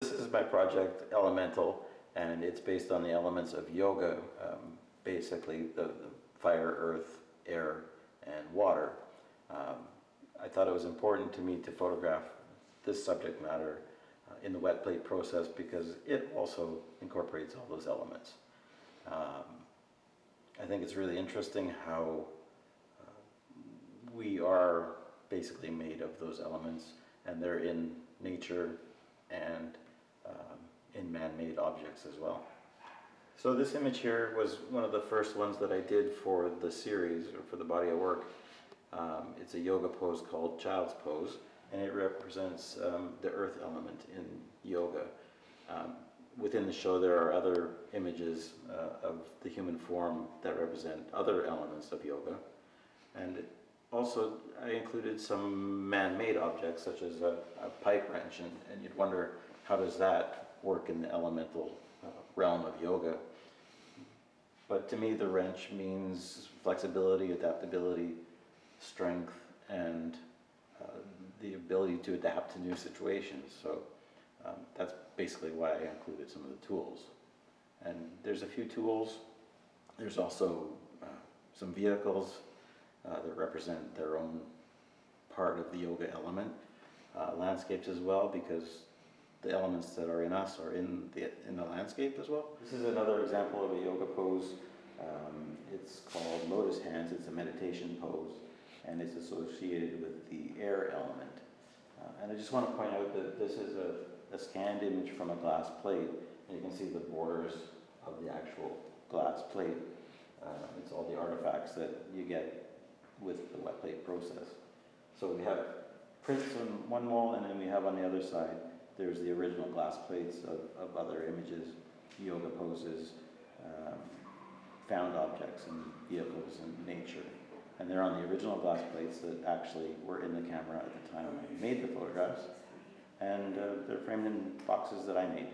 This is my project, Elemental, and it's based on the elements of yoga, basically the fire, earth, air, and water. I thought it was important to me to photograph this subject matter in the wet plate process because it also incorporates all those elements. I think it's really interesting how we are basically made of those elements, and they're in nature and in man-made objects as well. So this image here was one of the first ones that I did for the series, or for the body of work. It's a yoga pose called Child's Pose, and it represents the earth element in yoga. Within the show there are other images of the human form that represent other elements of yoga. And also I included some man-made objects such as a pipe wrench, and you'd wonder, how does that work in the elemental realm of yoga? But to me the wrench means flexibility, adaptability, strength, and the ability to adapt to new situations. So that's basically why I included some of the tools. And there's a few tools. There's also some vehicles that represent their own part of the yoga element. Landscapes as well, because the elements that are in us are in the landscape as well. This is another example of a yoga pose. It's called Lotus Hands. It's a meditation pose, and it's associated with the air element. And I just want to point out that this is a scanned image from a glass plate, and you can see the borders of the actual glass plate. It's all the artifacts that you get with the wet plate process. So we have prints on one wall, and then we have on the other side, there's the original glass plates of other images, yoga poses, found objects and vehicles and nature. And they're on the original glass plates that actually were in the camera at the time I made the photographs. And they're framed in boxes that I made.